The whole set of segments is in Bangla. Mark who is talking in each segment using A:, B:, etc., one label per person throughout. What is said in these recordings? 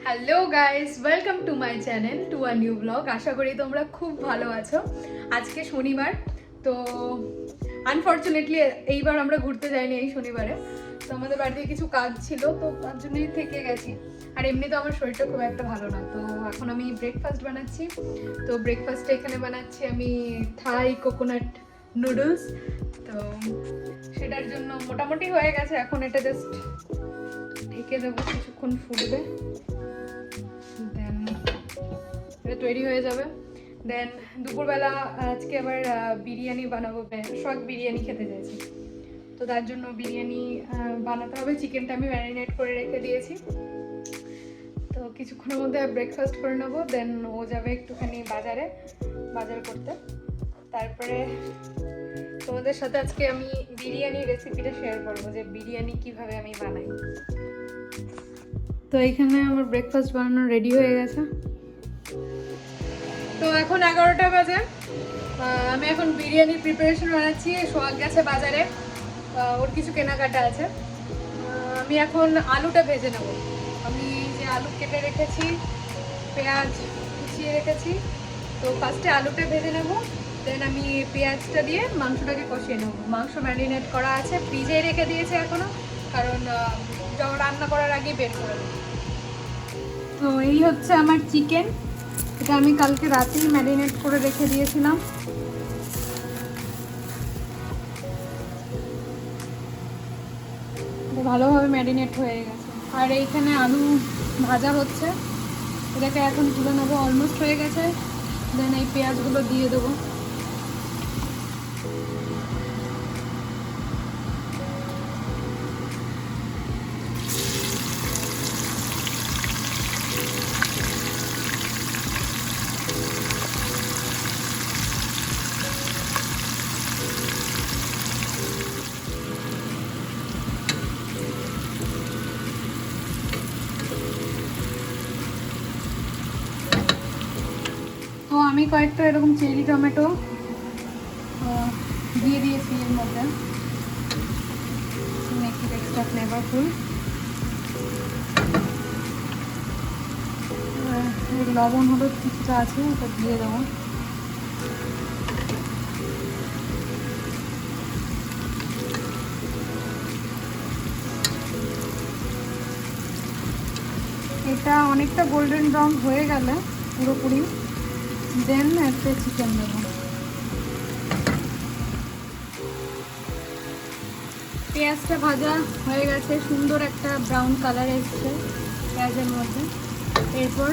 A: Hello guys, welcome to my channel to a new blog. আশা করি তোমরা খুব ভালো আছো। আজকে শনিবার, তো আনফর্চুনেটলি এইবার আমরা ঘুরতে যাইনি এই শনিবারে। তো আমাদের বাড়িতে কিছু কাজ ছিল, তো তার জন্যই থেকে গেছি। আর এমনি তো আমার শরীরটা খুব একটা ভালো না। তো এখন আমি ব্রেকফাস্ট বানাচ্ছি। তো ব্রেকফাস্টে এখানে বানাচ্ছি আমি থাই কোকোনাট নুডলস। তো সেটার জন্য মোটামুটি হয়ে গেছে। এখন এটা জাস্ট ঢেকে দেবো, কিছুক্ষণ ফুটবে, দেন এটা তৈরি হয়ে যাবে। দেন দুপুরবেলা আজকে আবার বিরিয়ানি বানাবো, শখ বিরিয়ানি খেতে চাইছি। তো তার জন্য বিরিয়ানি বানাতে হবে। চিকেনটা আমি ম্যারিনেট করে রেখে দিয়েছি। তো কিছুক্ষণের মধ্যে ব্রেকফাস্ট করে নেবো। দেন ও যাবে একটুখানি বাজার করতে। তারপরে তোমাদের সাথে আজকে আমি বিরিয়ানি রেসিপিটা শেয়ার করবো, যে বিরিয়ানি কিভাবে আমি বানাই। তো এইখানে আমার ব্রেকফাস্ট বানানো রেডি হয়ে গেছে। তো এখন 11টা বাজে। আমি এখন বিরিয়ানির প্রিপারেশন বানাচ্ছি। সোহাগ গেছে বাজারে, ওর কিছু কেনাকাটা আছে। আমি এখন আলুটা ভেজে নেব। আমি যে আলু কেটে রেখেছি, পেঁয়াজ কুচিয়ে রেখেছি, তো ফার্স্টে আলুটা ভেজে নেব। দেন আমি পেঁয়াজটা দিয়ে মাংসটাকে কষিয়ে নেব। মাংস ম্যারিনেট করা আছে, ফ্রিজে রেখে দিয়েছে এখনও, কারণ যখন রান্না করার আগেই বের করে দেবো। তো এই হচ্ছে আমার চিকেন। এটা আমি কালকে রাতেই ম্যারিনেট করে রেখে দিয়েছিলাম। ভালোভাবে ম্যারিনেট হয়ে গেছে। আর এইখানে আলু ভাজা হচ্ছে, এটাকে এখন তুলে নেবো। অলমোস্ট হয়ে গেছে। দেন এই পেঁয়াজগুলো দিয়ে দেবো। তো আমি কয়েকটা এরকম চেরি টমেটো দিয়ে দিয়েছি এর মধ্যে, মেক ইট এক্সট্রা ফ্লেভারফুল। লবণ হলুদ কিছুটা আছে, ওটা দিয়ে দেবো। এটা অনেকটা গোল্ডেন ব্রাউন হয়ে গেলে পুরোপুরি, দেন একটা চিকেন দেবো। পেঁয়াজটা ভাজা হয়ে গেছে, সুন্দর একটা ব্রাউন কালার এসছে পেঁয়াজের মধ্যে। এরপর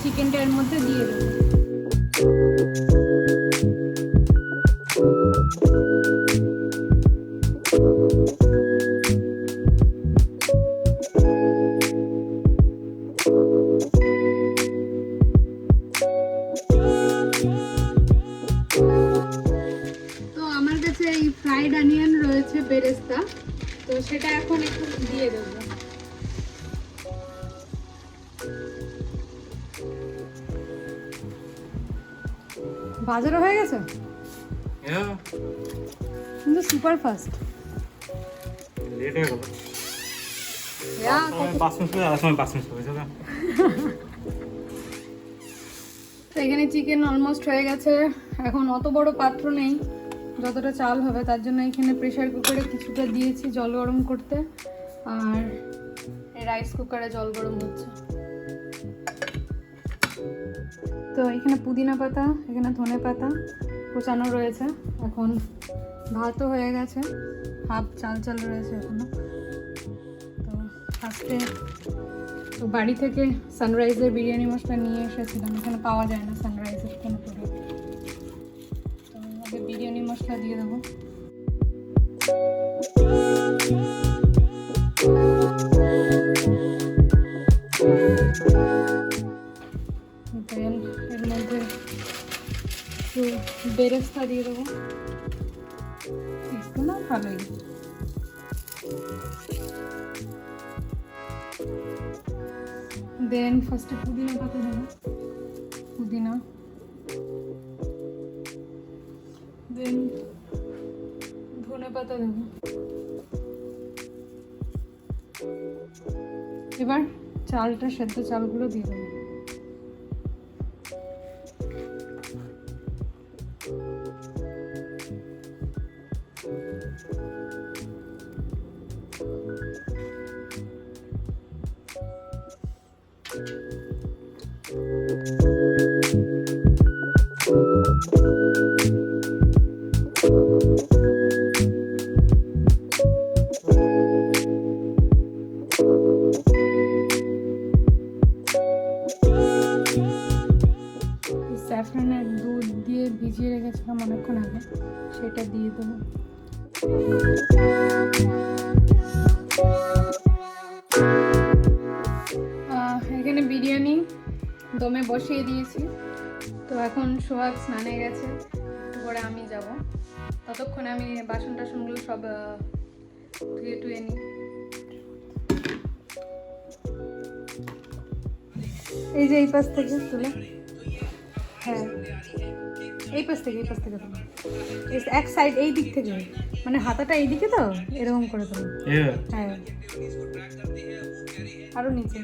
A: চিকেনটা এর মধ্যে দিয়ে দেবো। তো আমার কাছে এই ফ্রাইড অনিয়ন রয়েছে, বেরেস্তা, তো সেটা এখন একটু দিয়ে দেবো। বাজারও হয়ে গেছে কিন্তু সুপার ফাস্ট।
B: লেট হয়ে গেল।
A: তো এখানে চিকেন অলমোস্ট হয়ে গেছে। এখন অত বড় পাত্র নেই যতটা চাল হবে, তার জন্য এখানে প্রেসার কুকারে কিছুটা দিয়েছি জল গরম করতে, আর রাইস কুকারে জল গরম হচ্ছে। তো এখানে পুদিনা পাতা, এখানে ধনে পাতা কোচানো রয়েছে। এখন ভাতও হয়ে গেছে, হাফ চাল চাল রয়েছে এখনো। তো ফার্স্টে তো বাড়ি থেকে সানরাইজের বিরিয়ানি মশলা নিয়ে এসেছিলাম, এখানে পাওয়া যায় না সানরাইজের কোনো প্রোডাক্ট। তো আগে বিরিয়ানি মশলা দিয়ে দেবো। দেন এর মধ্যে একটু বেরেস্তা দিয়ে দেবো, একটু না ভালোই। দেন ফার্স্টে পুদিনা পাতা দেবো, পুদিনা। দেন ধনে পাতা দেবো। এবার চালটা সেদ্ধ চালগুলো দিয়ে দেবো। স্যাফরানের দুধ দিয়ে ভিজিয়ে রেখেছিলাম অনেকক্ষণ আগে, সেটা দিয়ে দেবো। এখানে বিরিয়ানি দমে বসিয়ে দিয়েছি। তো এখন সোহাগ স্নানে গেছে, একটু পরে আমি যাব। ততক্ষণে আমি বাসন টাসনগুলো সব ধুয়ে টুয়ে নিই। এই যে এই পাশ থেকে তুলে, হ্যাঁ এই পাশ থেকে তুলে, এক সাইড এই দিক থেকে, মানে হাতাটা এই দিকে তো এরকম করে দেবো। হ্যাঁ আরো নিচে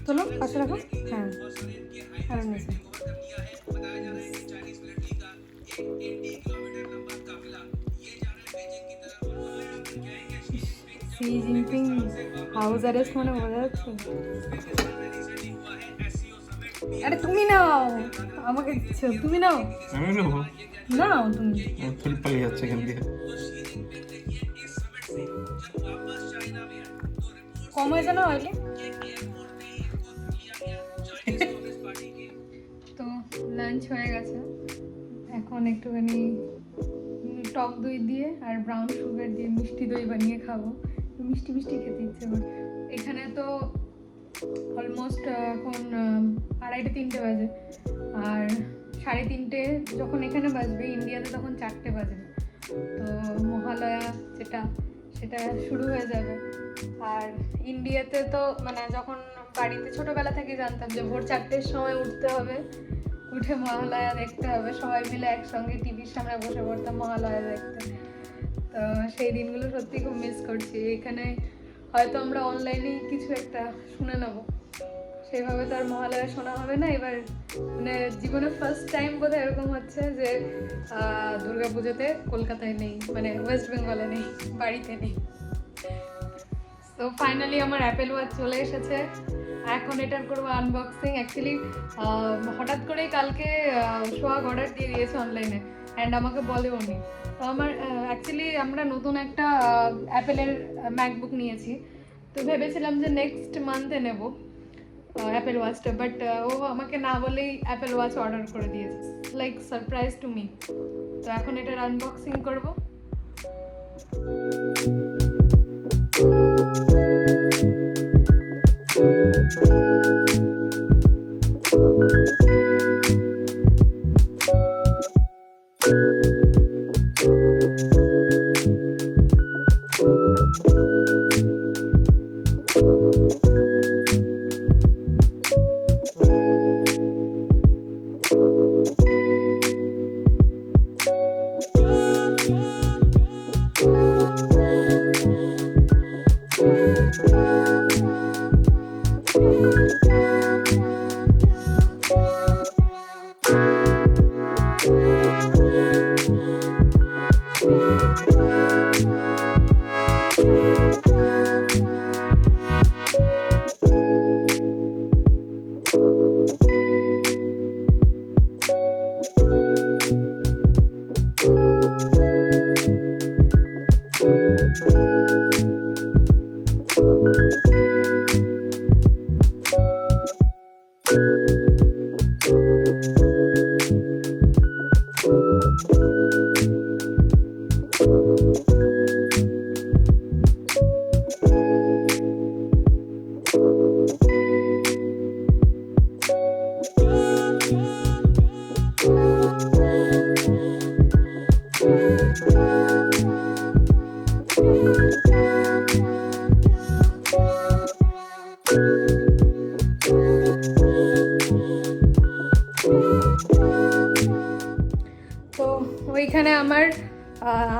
A: তোলো, পাশে রাখো। হ্যাঁ আরো নিচে। সি জিনপিং হাউস অ্যারেস্ট মানে বোঝা যাচ্ছে। আরে তুমি নাও, আমাকে দিচ্ছ, তুমি নাও।
B: আমি নেবো?
A: নাও তুমি।
B: ফুল পালিয়ে যাচ্ছে এখান থেকে।
A: কম হয়েছে না অয়েলি? তো লাঞ্চ হয়ে গেছে, এখন একটুখানি টক দই দিয়ে আর ব্রাউন সুগার দিয়ে মিষ্টি দই বানিয়ে খাবো। মিষ্টি মিষ্টি খেতে ইচ্ছে করে। এখানে তো অলমোস্ট এখন 2:30-3টে বাজে, আর 3:30 যখন এখানে বাজবে ইন্ডিয়াতে তখন 4টে বাজবে। তো মহালয়া সেটা শুরু হয়ে যাবে। আর ইন্ডিয়াতে তো মানে যখন বাড়িতে ছোটোবেলা থেকে জানতাম যে ভোর 4টের সময় উঠতে হবে, উঠে মহালয়া দেখতে হবে, সবাই মিলে একসঙ্গে টিভির সামনে বসে পড়তাম মহালয়া দেখতে। তো সেই দিনগুলো সত্যি খুব মিস করছি। এখানে হয়তো আমরা অনলাইনেই কিছু একটা শুনে নেবো, সেইভাবে তো আর মহালয়া শোনা হবে না। এবার মানে জীবনে ফার্স্ট টাইম বোধহয় এরকম হচ্ছে যে দুর্গাপুজোতে কলকাতায় নেই, মানে ওয়েস্ট বেঙ্গলে নেই, বাড়িতে নেই। তো ফাইনালি আমার অ্যাপেল ওয়াচ চলে এসেছে, এখন এটার করবো আনবক্সিং। অ্যাকচুয়ালি হঠাৎ করেই কালকে সোহাগ অর্ডার দিয়ে দিয়েছে অনলাইনে, অ্যান্ড আমাকে বলেও নি। তো আমার অ্যাকচুয়ালি আমরা নতুন একটা অ্যাপেলের ম্যাকবুক নিয়েছি, তো ভেবেছিলাম যে নেক্সট মান্থে নেব অ্যাপেল ওয়াচটা, বাট ও আমাকে না বলেই অ্যাপেল ওয়াচ অর্ডার করে দিয়েছে, লাইক সারপ্রাইজ টু মি। তো এখন এটার আনবক্সিং করব। ওইখানে আমার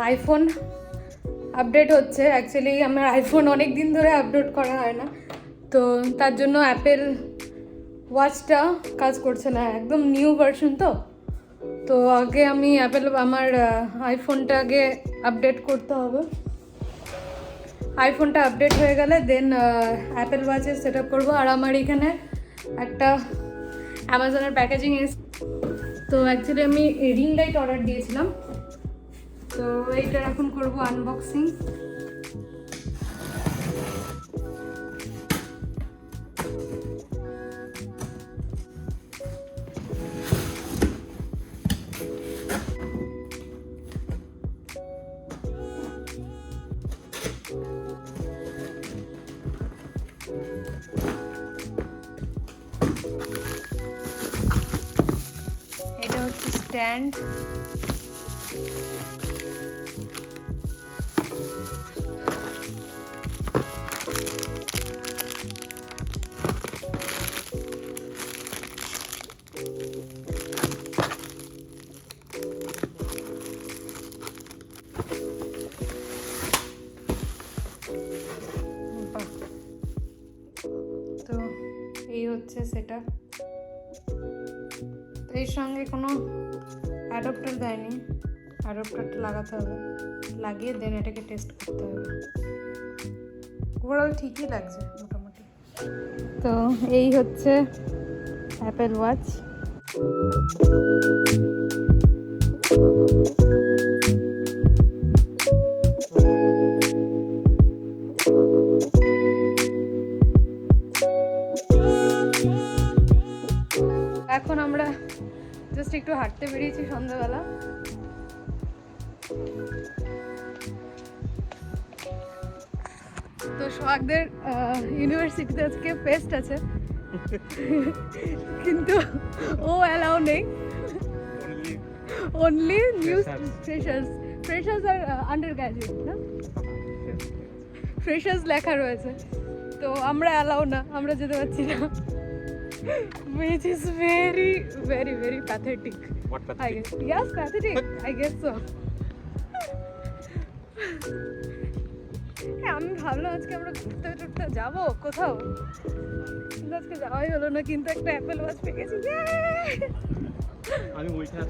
A: আইফোন আপডেট হচ্ছে। অ্যাকচুয়ালি আমার আইফোন অনেক দিন ধরে আপডেট করা হয় না, তো তার জন্য অ্যাপেল ওয়াচটা কাজ করছে না, একদম নিউ ভার্সন। তো আগে আমি আমার আইফোনটা আগে আপডেট করতে হবে। আইফোনটা আপডেট হয়ে গেলে দেন অ্যাপেল ওয়াচের সেট আপ করবো। আর আমার এখানে একটা অ্যামাজনের প্যাকেজিং এসে, তো অ্যাকচুয়ালি আমি রিং লাইট অর্ডার দিয়েছিলাম, তো এইটার এখন করবো আনবক্সিং। এটা হচ্ছে স্ট্যান্ড, তো এই হচ্ছে সেটা। তো এর সঙ্গে কোনো অ্যাডাপ্টার দেয়নি, অ্যাডাপ্টারটা লাগাতে হবে, লাগিয়ে দেন এটাকে টেস্ট করতে হবে। ওভারঅল ঠিকই লাগছে মোটামুটি। তো এই হচ্ছে অ্যাপেল ওয়াচ। এখন আমরা জাস্ট একটু হাঁটতে বেরিয়েছি সন্ধ্যাবেলা। তো সোহাগদের ইউনিভার্সিটিতে আজকে ফেস্ট আছে, কিন্তু ও অ্যালাউ নেই, অনলি নিউ ফ্রেশার্স আর আন্ডার গ্র্যাজুয়েট না, ফ্রেশার্স লেখা রয়েছে, তো আমরা অ্যালাউ না, আমরা যেতে পারছি না, which is very very very pathetic.
B: What pathetic?
A: I guess. Yes, pathetic. I guess so. হ্যাঁ, আমি ভাবলাম আজকে আমরা ঘুরতে টুরতে যাবো কোথাও, কিন্তু আজকে যাওয়াই হলো না, কিন্তু একটা অ্যাপেল ওয়াচ পেয়ে গেছি।
B: আমি ওইখানে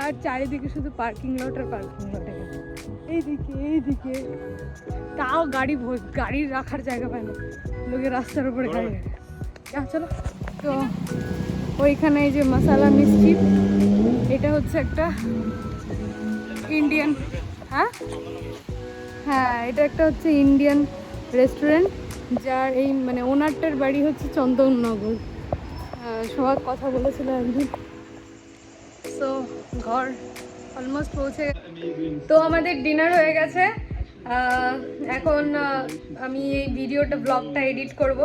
A: আর চারিদিকে শুধু পার্কিং লট আর পার্কিং লট, এইদিকে তাও গাড়ি রাখার জায়গা পায় না, লোকে রাস্তার উপরে গাড়ি রাখে। চলো, তো ওইখানে এই যে মশালা মিষ্টি, এটা হচ্ছে একটা ইন্ডিয়ান, হ্যাঁ এটা একটা হচ্ছে ইন্ডিয়ান রেস্টুরেন্ট, যার এই মানে ওনারটার বাড়ি হচ্ছে চন্দননগর। সবার কথা বলেছিল একদিন। সো ঘর অলমোস্ট পৌঁছে, তো আমাদের ডিনার হয়ে গেছে। এখন আমি এই ব্লগটা এডিট করব।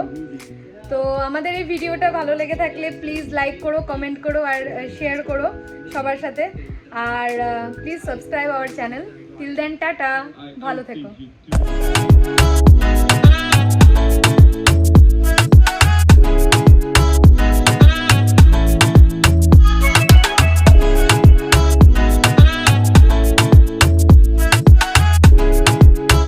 A: তো আমাদের এই ভিডিওটা ভালো লেগে থাকলে প্লিজ লাইক করো, কমেন্ট করো আর শেয়ার করো সবার সাথে, আর please subscribe our channel. Till then tata, ভালো থেকো।